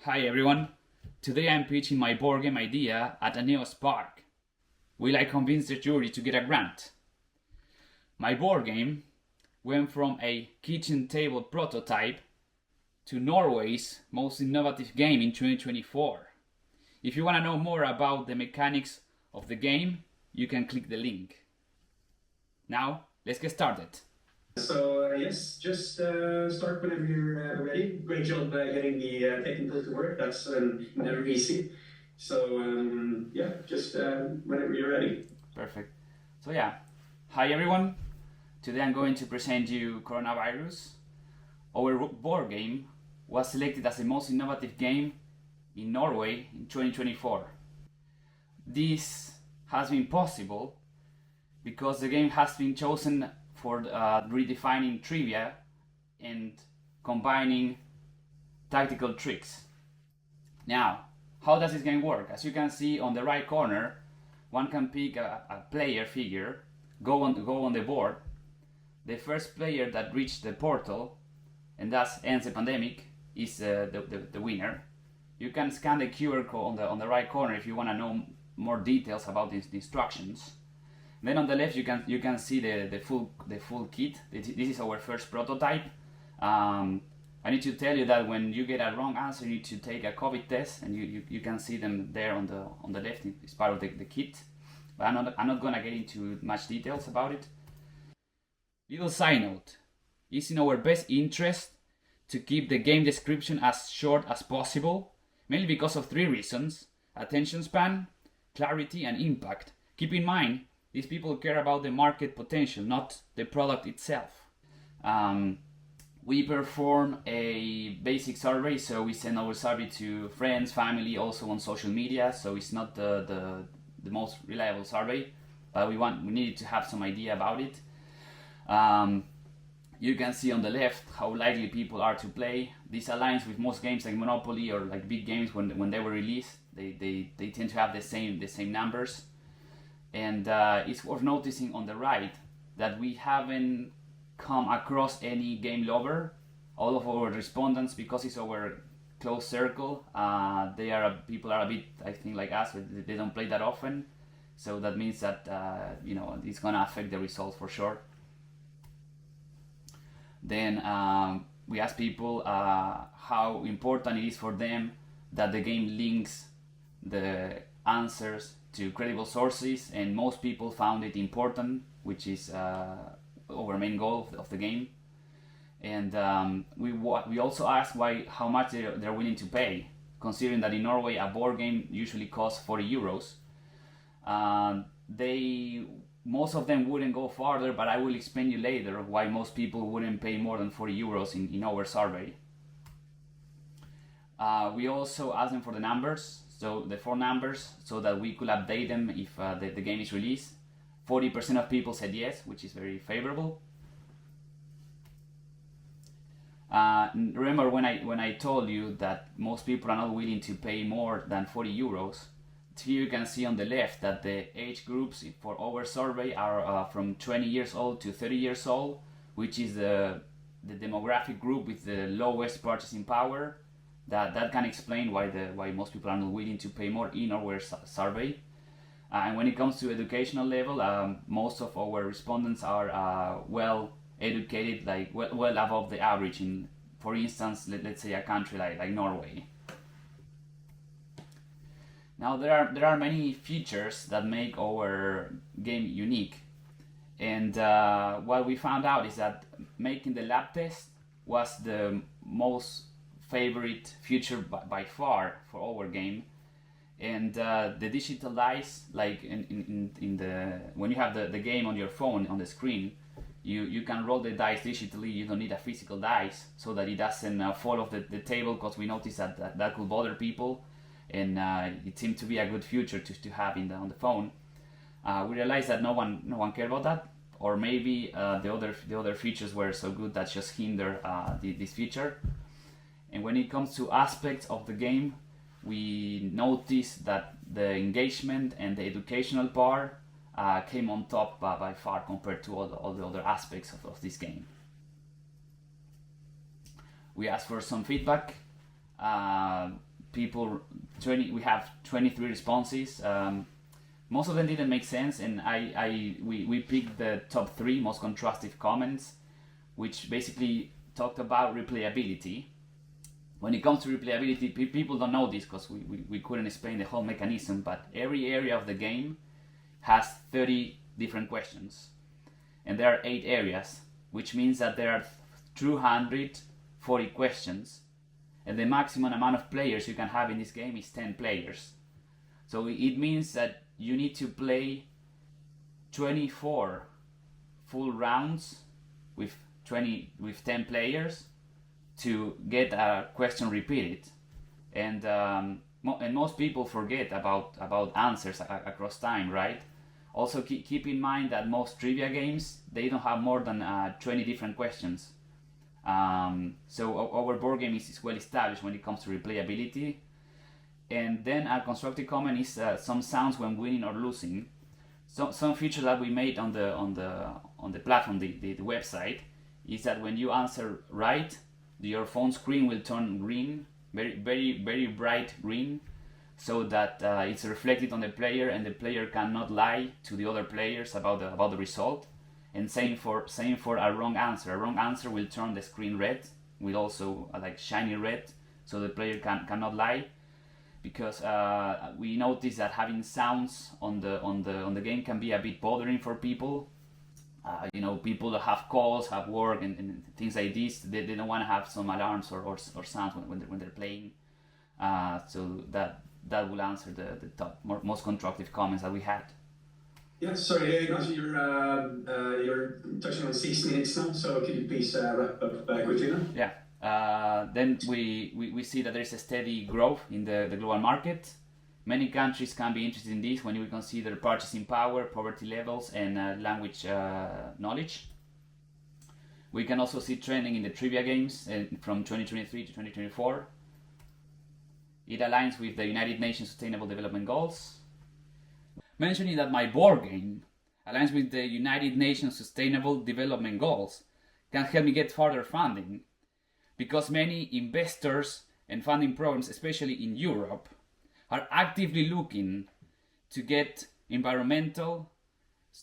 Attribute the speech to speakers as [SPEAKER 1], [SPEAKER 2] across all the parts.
[SPEAKER 1] Hi everyone, today I'm pitching my board game idea at Aneo Spark. Will I convince the jury to get a grant? My board game went from a kitchen table prototype to Norway's most innovative game in 2024. If you want to know more about the mechanics of the game, you can click the link. Now, let's get started.
[SPEAKER 2] So yes, just start whenever you're ready. Great job getting the technical to work. That's never easy. So yeah, just whenever you're ready.
[SPEAKER 1] Perfect. So yeah, hi everyone. Today I'm going to present you Coronavirus. Our board game was selected as the most innovative game in Norway in 2024. This has been possible because the game has been chosen for redefining trivia and combining tactical tricks. Now, how does this game work? As you can see on the right corner, one can pick a player figure, go on the board. The first player that reached the portal and thus ends the pandemic is the winner. You can scan the QR code on the right corner if you want to know more details about the instructions. Then on the left you can see the full kit. This is our first prototype. I need to tell you that when you get a wrong answer, you need to take a COVID test, and you can see them there on the left. It's part of the kit. But I'm not gonna get into much details about it. Little side note: it's in our best interest to keep the game description as short as possible, mainly because of three reasons: attention span, clarity, and impact. Keep in mind, these people care about the market potential, not the product itself. We perform a basic survey, so we send our survey to friends, family, also on social media. So it's not the most reliable survey, but we needed to have some idea about it. You can see on the left how likely people are to play. This aligns with most games like Monopoly or like big games when they were released. They tend to have the same numbers. And it's worth noticing on the right that we haven't come across any game lover. All of our respondents, because it's our close circle, people are a bit, I think, like us. They don't play that often, so that means that it's gonna affect the results for sure. Then we ask people how important it is for them that the game links the answers to credible sources, and most people found it important, which is our main goal of the game. And we also asked how much they're willing to pay, considering that in Norway a board game usually costs 40 euros. Most of them wouldn't go farther, but I will explain you later why most people wouldn't pay more than 40 euros in our survey. We also asked them for the numbers, so the 4 numbers, so that we could update them if the game is released. 40% of people said yes, which is very favorable. Remember when I told you that most people are not willing to pay more than 40 euros? Here you can see on the left that the age groups for our survey are from 20 years old to 30 years old, which is the demographic group with the lowest purchasing power. That can explain why most people are not willing to pay more in our survey. And when it comes to educational level, most of our respondents are well educated, like well above the average in, for instance, let's say a country like Norway. Now there are many features that make our game unique, and what we found out is that making the lab test was the most favorite feature by far for our game. And the digital dice, like in the when you have the game on your phone on the screen, you can roll the dice digitally. You don't need a physical dice, so that it doesn't fall off the table, because we noticed that could bother people, and it seemed to be a good feature to have on the phone. We realized that no one cared about that, or maybe the other features were so good that just hinder this feature. And when it comes to aspects of the game, we noticed that the engagement and the educational part came on top by far compared to all the other aspects of this game. We asked for some feedback. people, we have 23 responses. Most of them didn't make sense, and we picked the top 3 most contrastive comments, which basically talked about replayability. When it comes to replayability, people don't know this because we couldn't explain the whole mechanism, but every area of the game has 30 different questions. And there are 8 areas, which means that there are 240 questions. And the maximum amount of players you can have in this game is 10 players. So it means that you need to play 24 full rounds with 10 players to get a question repeated. And most people forget about answers across time, right? Also keep in mind that most trivia games, they don't have more than 20 different questions. So our board game is well established when it comes to replayability. And then a constructive comment is some sounds when winning or losing. So some feature that we made on the platform, the website, is that when you answer right, your phone screen will turn green, very bright green, so that it's reflected on the player, and the player cannot lie to the other players about the result. And same for a wrong answer. A wrong answer will turn the screen red, with also like shiny red, so the player cannot lie. Because we noticed that having sounds on the game can be a bit bothering for people. People that have calls, have work, and things like this. They don't want to have some alarms or sounds when they're playing. So that will answer the top most constructive comments that we had.
[SPEAKER 2] Yeah, sorry, Ignacio, you're touching on 6 minutes now, so could you please wrap up quickly now?
[SPEAKER 1] Yeah. Then we see that there is a steady growth in the global market. Many countries can be interested in this when we consider purchasing power, poverty levels, and language knowledge. We can also see trending in the trivia games from 2023 to 2024. It aligns with the United Nations Sustainable Development Goals. Mentioning that my board game aligns with the United Nations Sustainable Development Goals can help me get further funding, because many investors and funding programs, especially in Europe, are actively looking to get environmental,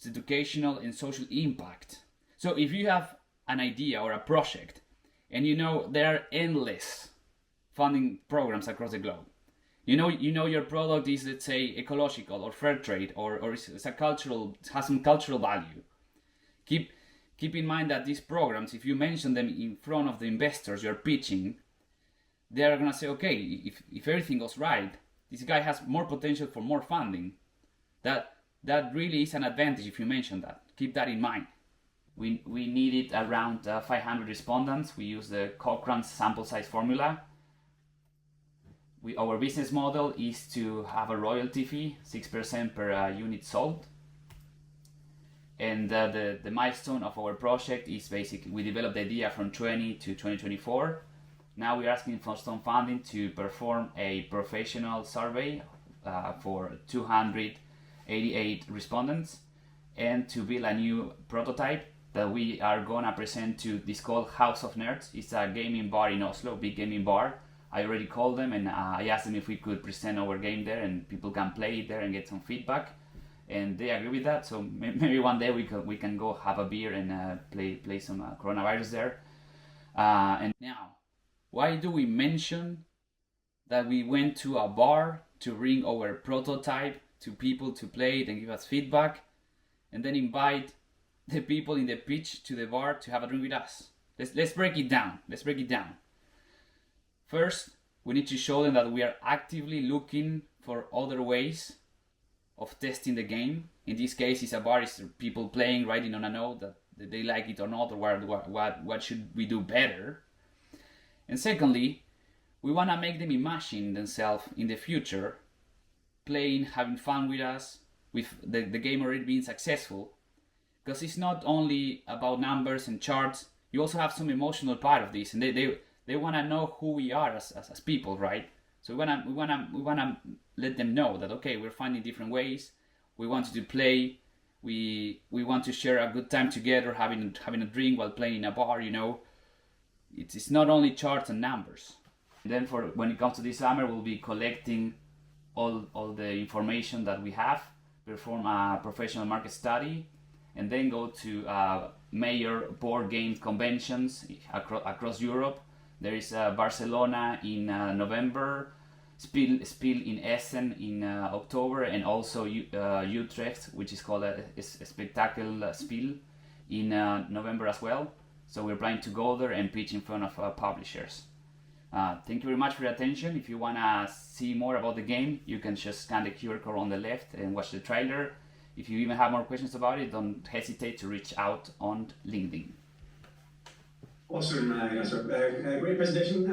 [SPEAKER 1] educational, and social impact. So if you have an idea or a project, and there are endless funding programs across the globe, your product is, let's say, ecological or fair trade, or has some cultural value. Keep in mind that these programs, if you mention them in front of the investors you're pitching, they are gonna say, okay, if everything goes right, this guy has more potential for more funding. That really is an advantage if you mention that. Keep that in mind. We needed around 500 respondents. We used the Cochrane's sample size formula. Our business model is to have a royalty fee, 6% per unit sold. And the milestone of our project is basically we developed the idea from 20 to 2024. Now we're asking for some funding to perform a professional survey for 288 respondents, and to build a new prototype that we are gonna present to this called House of Nerds. It's a gaming bar in Oslo, big gaming bar. I already called them and I asked them if we could present our game there and people can play it there and get some feedback, and they agree with that. So maybe one day we can go have a beer and play some coronavirus there. And now, why do we mention that we went to a bar to bring our prototype to people to play it and give us feedback, and then invite the people in the pitch to the bar to have a drink with us? Let's break it down. First, we need to show them that we are actively looking for other ways of testing the game. In this case, it's a bar, it's people playing, writing on a note that they like it or not, or what should we do better. And secondly, we want to make them imagine themselves in the future playing, having fun with us, with the game already being successful. Because it's not only about numbers and charts, you also have some emotional part of this, and they want to know who we are as people, right? So we wanna let them know that, okay, we're finding different ways. We want you to play. We want to share a good time together, having a drink while playing in a bar. It's not only charts and numbers. Then for when it comes to this summer, we'll be collecting all the information that we have, perform a professional market study, and then go to major board game conventions across Europe. There is Barcelona in November, Spiel in Essen in October, and also Utrecht, which is called a Spectacle Spiel, in November as well. So we're planning to go there and pitch in front of publishers. Thank you very much for your attention. If you want to see more about the game, you can just scan the QR code on the left and watch the trailer. If you even have more questions about it, don't hesitate to reach out on LinkedIn.
[SPEAKER 2] Awesome, great presentation.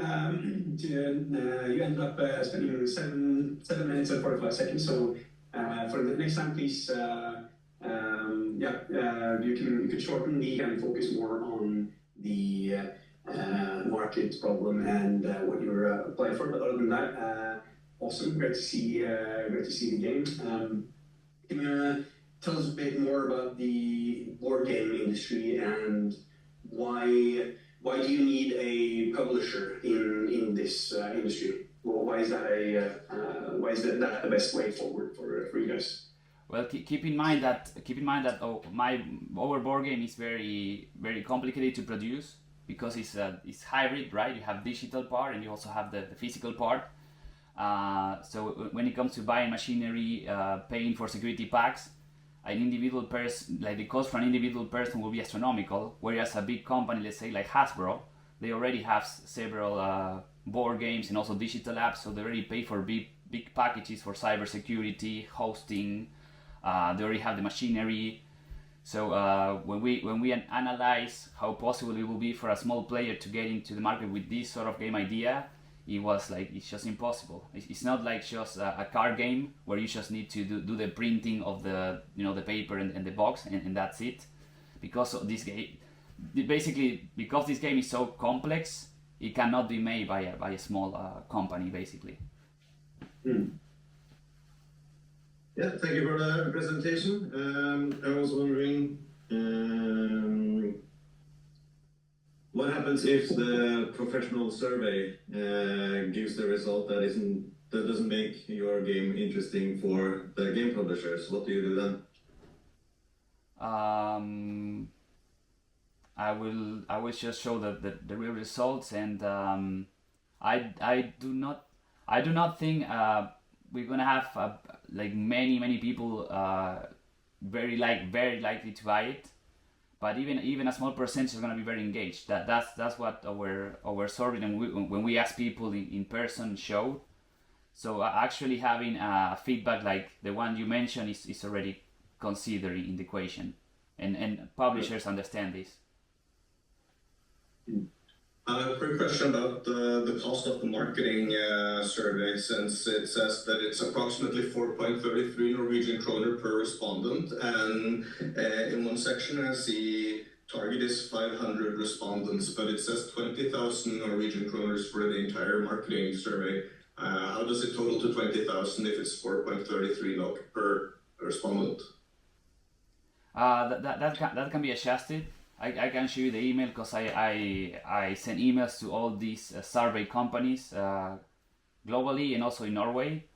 [SPEAKER 2] You ended up spending 7 minutes and 45 seconds. So for the next time, please, you can shorten and focus more on the market problem and what you're applying for. But other than that, awesome, great to see the game. Can you tell us a bit more about the board game industry and why do you need a publisher in this industry? Well, why is that the best way forward for you guys?
[SPEAKER 1] Well, keep in mind that our board game is very very complicated to produce because it's hybrid, right? You have digital part and you also have the physical part. So when it comes to buying machinery, paying for security packs, an individual person, like the cost for an individual person will be astronomical, whereas a big company, let's say like Hasbro, they already have several board games and also digital apps, so they already pay for big packages for cybersecurity, hosting. They already have the machinery. So when we analyze how possible it will be for a small player to get into the market with this sort of game idea, it's just impossible. It's not like just a card game where you just need to do the printing of the the paper and the box and that's it. Because of this game, because this game is so complex, it cannot be made by a small company basically.
[SPEAKER 3] Yeah, thank you for the presentation. I was wondering, what happens if the professional survey gives the result that doesn't make your game interesting for the game publishers? What do you do then?
[SPEAKER 1] I will just show the real results, and I do not think we're gonna have like many people very likely to buy it, but even a small percentage is gonna be very engaged. That's what our survey and when we ask people in person showed. So actually having feedback like the one you mentioned is already considered in the equation, and publishers understand this.
[SPEAKER 3] A quick question about the cost of the marketing survey, since it says that it's approximately 4.33 Norwegian kroner per respondent, and in one section I see target is 500 respondents, but it says 20,000 Norwegian kroner for the entire marketing survey. How does it total to 20,000 if it's 4.33 NOK per respondent?
[SPEAKER 1] That can be adjusted. I can show you the email because I send emails to all these survey companies globally and also in Norway.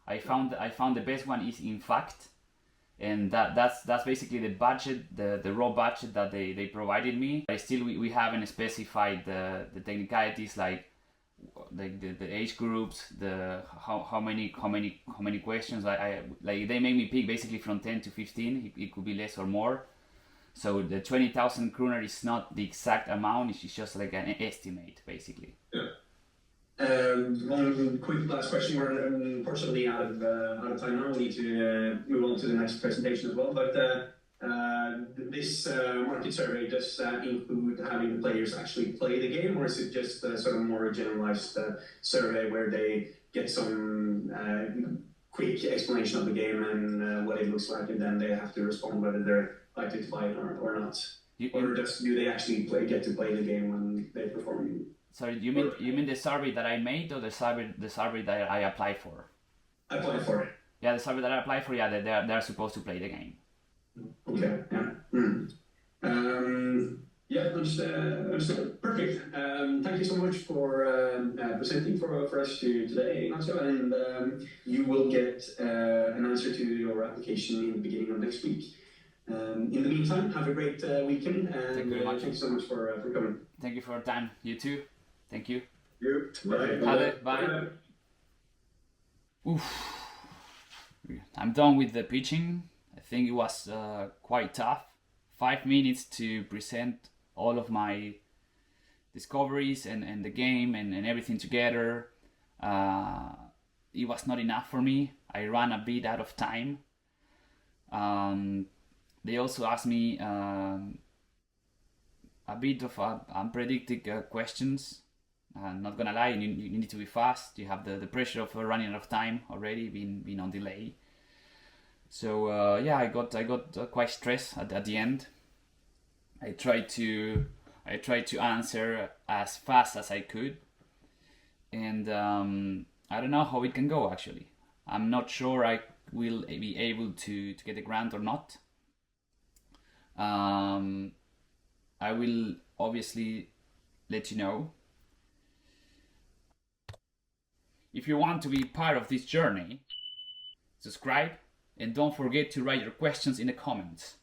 [SPEAKER 1] I found the best one is in fact, and that's basically the budget, the raw budget that they provided me. But still we haven't specified the technicalities like the age groups, the how many questions. I like they made me pick basically from 10 to 15. It could be less or more. So the 20,000 kroner is not the exact amount, it's just like an estimate, basically.
[SPEAKER 2] Yeah. One quick last question. We're unfortunately out of time now. We need to move on to the next presentation as well. But this market survey, does that include having the players actually play the game, or is it just sort of more generalized survey where they get some quick explanation of the game and what it looks like, and then they have to respond whether they're likely to buy it or not? Or do they actually get to play the game when they perform?
[SPEAKER 1] Sorry, you mean the survey that I made or the survey that I applied for?
[SPEAKER 2] Applied for.
[SPEAKER 1] Yeah, the survey that I applied for. Yeah, they're supposed to play the game.
[SPEAKER 2] Okay. Yeah. Yeah, understood. Perfect. Thank you so much for presenting for us today, Ignacio, and you will get an answer to your application in the beginning of next week. In the meantime, have a great weekend, and
[SPEAKER 1] Thank you very much.
[SPEAKER 2] thank you so much for coming.
[SPEAKER 1] Thank you for your time. You too. Thank you.
[SPEAKER 2] You. Bye.
[SPEAKER 1] Ha det. Bye. Oof. I'm done with the pitching. I think it was quite tough. 5 minutes to present all of my discoveries and the game and everything together. It was not enough for me. I ran a bit out of time. They also asked me a bit of unpredicted questions. I'm not gonna lie, you need to be fast. You have the pressure of running out of time already, being on delay. So yeah, I got quite stressed at the end. I tried to answer as fast as I could, and I don't know how it can go actually. I'm not sure I will be able to get a grant or not. I will obviously let you know. If you want to be part of this journey, subscribe and don't forget to write your questions in the comments.